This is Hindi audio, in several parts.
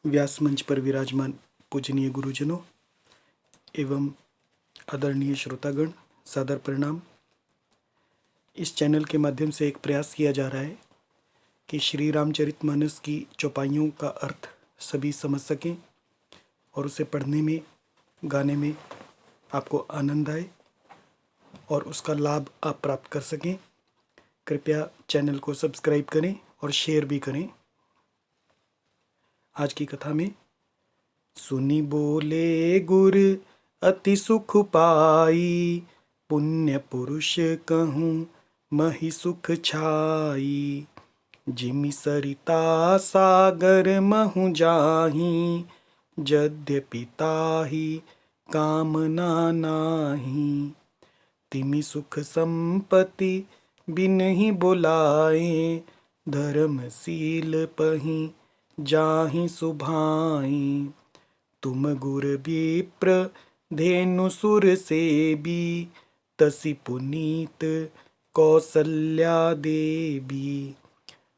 व्यास मंच पर विराजमान पूजनीय गुरुजनों एवं आदरणीय श्रोतागण, सादर प्रणाम। इस चैनल के माध्यम से एक प्रयास किया जा रहा है कि श्री रामचरितमानस की चौपाइयों का अर्थ सभी समझ सकें और उसे पढ़ने में, गाने में आपको आनंद आए और उसका लाभ आप प्राप्त कर सकें। कृपया चैनल को सब्सक्राइब करें और शेयर भी करें। आज की कथा में सुनी बोले गुर अति सुख पाई, पुण्य पुरुष कहूँ महि सुख छाई। जिमि सरिता सागर महु जाहि, यद्यपि ताहि कामना नाहि। तिमि सुख संपत्ति बिनहि बुलाए, धर्मशील पहि जाहि सुभाई। तुम गुर विप्र धेनु सुर सेबी, तसि पुनीत कौसल्या देवी।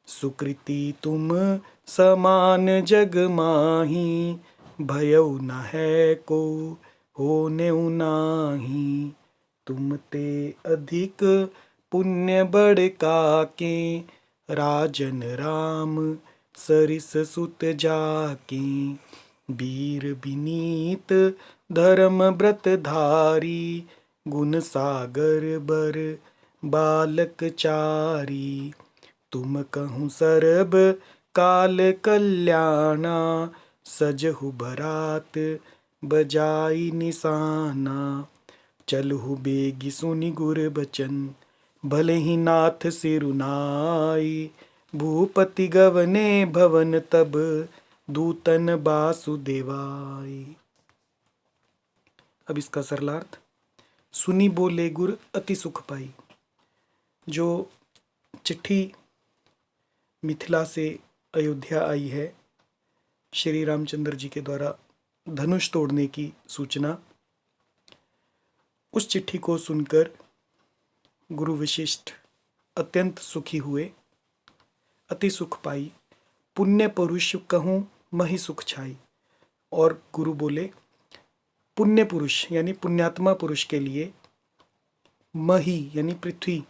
सुकृति तुम समान जग माही, भयउ न है को होनेउ नाहि। तुम ते अधिक पुण्य बड़ काके, राजन राम सरिस सुत जाके। वीर विनीत धर्म व्रत धारी, गुण सागर बर बालक चारी। तुम कहूँ सर्ब काल कल्याणा, सजहु बरात बजाई निशाना। चलहु बेगी सुनि गुर बचन, भले ही नाथ सिरुनाई। भूपति गवने भवन तब, दूतन वासुदेवाई। अब इसका सरलार्थ। सुनी बोले गुर अति सुख पाई। जो चिट्ठी मिथिला से अयोध्या आई है, श्री रामचंद्र जी के द्वारा धनुष तोड़ने की सूचना, उस चिट्ठी को सुनकर गुरु वशिष्ठ अत्यंत सुखी हुए। अति सुख पाई, पुण्य पुरुष कहूँ महि सुख छाई। और गुरु बोले पुण्य पुरुष यानी पुण्यात्मा पुरुष के लिए मही यानी पृथ्वी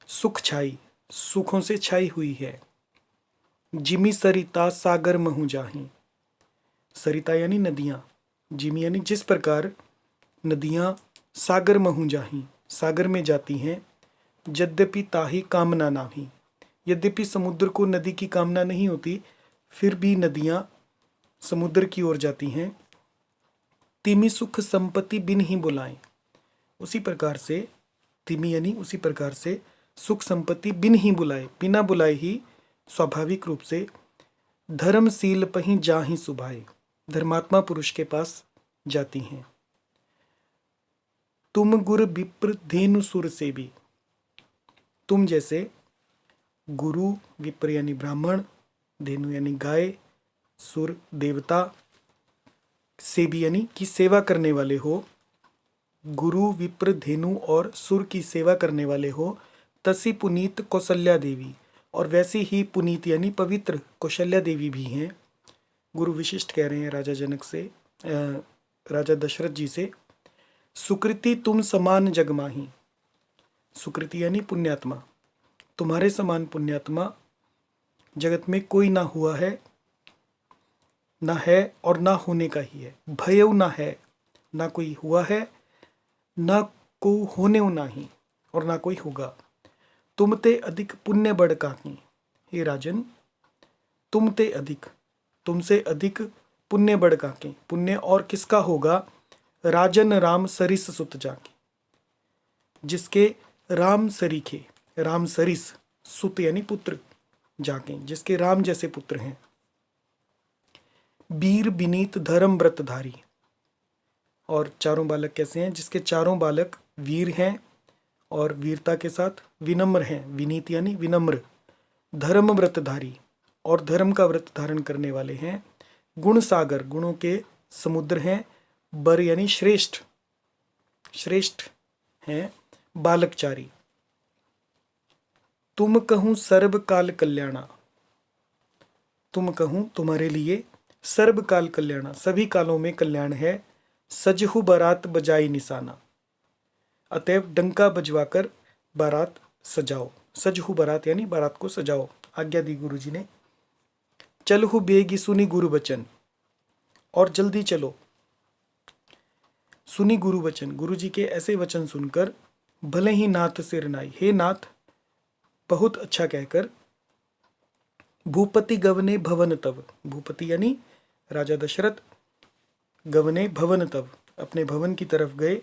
सुख छाई, सुखों से छाई हुई है। जिमि सरिता सागर महु जाहि। सरिता यानी नदियाँ, जिमि यानी जिस प्रकार नदियाँ सागर महु जाहि, सागर में जाती हैं। यद्यपि ताहि कामना नाहि, यद्यपि समुद्र को नदी की कामना नहीं होती, फिर भी नदियाँ समुद्र की ओर जाती हैं। तिमि सुख संपत्ति बिन ही बुलाएं। उसी प्रकार से तिमि यानी उसी प्रकार से सुख संपत्ति बिन ही बुलाए, बिना बुलाए ही स्वाभाविक रूप से धर्मशील पहि जाहि सुभाए, धर्मात्मा पुरुष के पास जाती हैं। तुम गुर विप्र धेनु सुर से भी। तुम जैसे गुरु, विप्र यानी ब्राह्मण, धेनु यानी गाय, सुर देवता, सेवी यानी कि सेवा करने वाले हो। गुरु, विप्र, धेनु और सुर की सेवा करने वाले हो। तसी पुनीत कौशल्या देवी, और वैसी ही पुनीत यानी पवित्र कौशल्या देवी भी हैं। गुरु विशिष्ट कह रहे हैं राजा जनक से, राजा दशरथ जी से। सुकृति तुम समान जग माही। सुकृति यानी पुण्यात्मा, तुम्हारे समान पुण्यात्मा जगत में कोई ना हुआ है, ना है और ना होने का ही है। भयउ ना है, ना कोई हुआ है, ना को होने नाही, और ना कोई होगा। तुम ते अधिक पुण्य बड़ काकी। हे राजन, तुम ते अधिक, तुमसे अधिक पुण्य बड़ काके। पुण्य और किसका होगा? राजन राम सरिस सुत जाके, जिसके राम सरीखे, राम सरिस, सुत यानी पुत्र, जाके जिसके राम जैसे पुत्र हैं। वीर विनीत धर्म व्रतधारी, और चारों बालक कैसे हैं? जिसके चारों बालक वीर हैं और वीरता के साथ विनम्र हैं। विनीत यानी विनम्र। धर्म व्रतधारी, और धर्म का व्रत धारण करने वाले हैं। गुण सागर, गुणों के समुद्र हैं। बर यानी श्रेष्ठ, श्रेष्ठ हैं। बालकचारी। तुम कहूँ सर्व काल कल्याणा। तुम कहूँ तुम्हारे लिए सर्व काल कल्याणा, सभी कालों में कल्याण है। सजहु बारात बजाई निशाना, अतएव डंका बजवाकर बारात सजाओ। सजहु बारात यानी बारात को सजाओ, आज्ञा दी गुरु जी ने। चलहु बेगी सुनी गुरु बचन, और जल्दी चलो। सुनी गुरु वचन, गुरु जी के ऐसे वचन सुनकर भले ही नाथ सिर नाई, हे नाथ बहुत अच्छा कहकर। भूपति गवने भवन तव, भूपति यानी राजा दशरथ, गवने भवन तव अपने भवन की तरफ गए।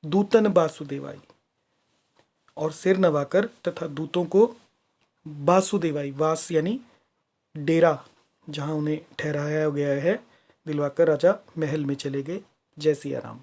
दूतन वासुदेवाई, और सिर नवाकर तथा दूतों को वासुदेवाई, वास यानी डेरा जहां उन्हें ठहराया गया है, दिलवाकर राजा महल में चले गए। जय सिया राम।